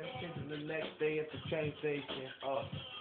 Attention the next day at the train station.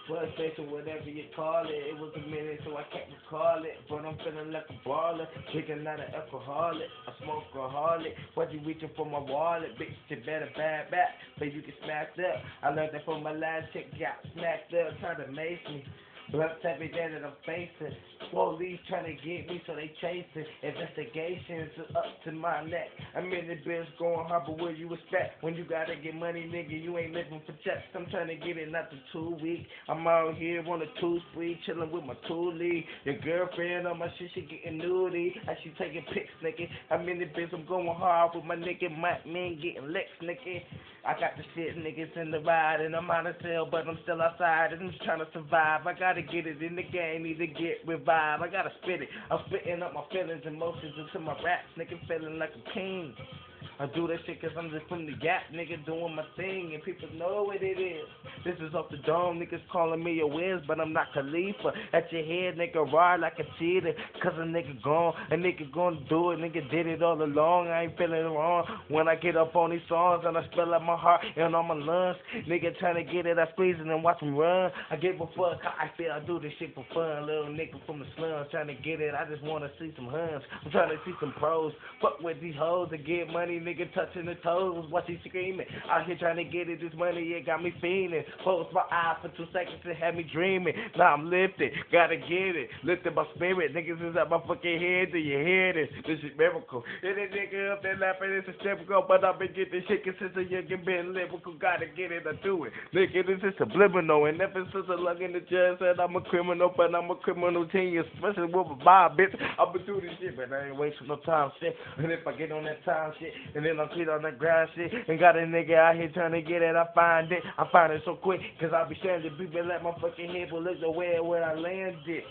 Bus station, whatever you call it. It was a minute, so I can't recall it. But I'm feeling like a baller. Drinking not an alcoholic. I smoke a harlot. What you reaching for my wallet? Bitch, you better bad back. But you get smacked up. I learned that from my last chick. Got smacked up. Trying to mace me. Blunts every day that I'm facing. Police trying to get me, so they chasing. Investigations up to my neck. I'm in the biz going hard, but what you expect? When you gotta get money, nigga, you ain't living for checks. I'm trying to get it not the 2 week. I'm out here on a 2 spree, chilling with my toolie. Your girlfriend on my shit, she getting nudie. I she taking pics, nigga. I'm in the biz, I'm going hard with my nigga. My man getting licks, nigga. I got the shit, niggas in the ride, and I'm out of cell, but I'm still outside, and I'm trying to survive. I gotta get it in the game, need to get revived. I gotta spit it. I'm spitting up my feelings, emotions into my raps, nigga, feeling like a king. I do that shit cause I'm just from the gap, nigga, doing my thing, and people know what it is. This is off the dome, niggas calling me a whiz, but I'm not Khalifa. At your head, nigga, ride like a cheater, cause a nigga gone, a nigga gonna do it, nigga did it all along, I ain't feeling wrong. When I get up on these songs and I spill out my heart and on my lungs, nigga trying to get it, I squeeze it and watch them run. I give a fuck how I feel, I do this shit for fun, little nigga from the slums trying to get it, I just wanna see some huns, I'm trying to see some pros, fuck with these hoes to get money, nigga touching the toes, watch he screaming, out here trying to get it, this money, it got me fiending, close my eyes for 2 seconds and had me dreaming, now I'm lifted, gotta get it, lifted my spirit, niggas is out my fucking head, do you hear this, this is miracle, and that nigga up there laughing, it's a typical, but I've been getting shit consistent, you can be lyrical, gotta get it, I do it, nigga, this is subliminal, and ever since I look in the judge said I'm a criminal, but I'm a criminal genius, especially with a vibe, bitch, I've been doing this shit, but I ain't wasting no time, shit, and if I get on that time, shit, and then I'm clean on that ground shit, and got a nigga out here trying to get it, I find it so quick, cause I be sharing the people let my fucking head, but look the way where I landed.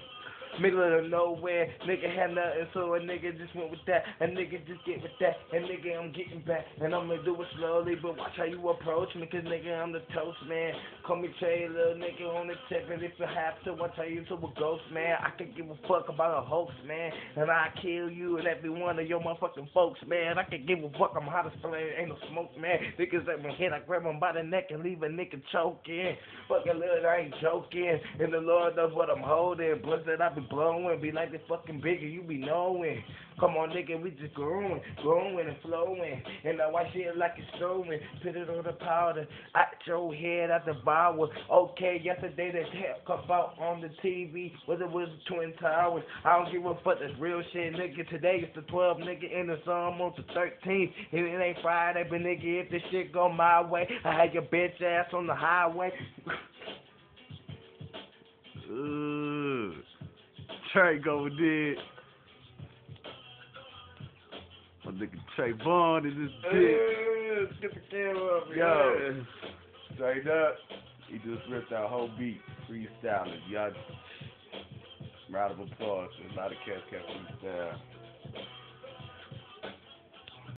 Middle of nowhere, nigga had nothing, so a nigga just went with that, a nigga just get with that, and nigga I'm getting back, and I'm gonna do it slowly, but watch how you approach me, cause nigga I'm the toast man, call me Trey, little nigga on the tip, and if you have to, watch how you to a ghost man, I can give a fuck about a hoax man, and I kill you and every one of your motherfucking folks man, I can give a fuck, I'm hot as flame, ain't no smoke man, niggas at my head, I grab them by the neck and leave a nigga choking, fucking little, I ain't joking, and the Lord knows what I'm holding, blessed I be blowing, be like the fucking bigger, you be knowing. Come on, nigga, we just growing and flowing. And I watch it like it's snowing. Put it on the powder, out your head, I devour. Okay, yesterday that hell come out on the TV, whether it was the Twin Towers. I don't give a fuck, that's real shit, nigga. Today it's the 12th, nigga, and it's almost the 13th. And it ain't Friday, but nigga, if this shit go my way, I had your bitch ass on the highway. Trey go did. My nigga Trey Vaughn is this bitch. Get the camera up, Yo, straight up. He just ripped that whole beat, freestyling. Y'all, round of applause. A lot of cats kept freestyle.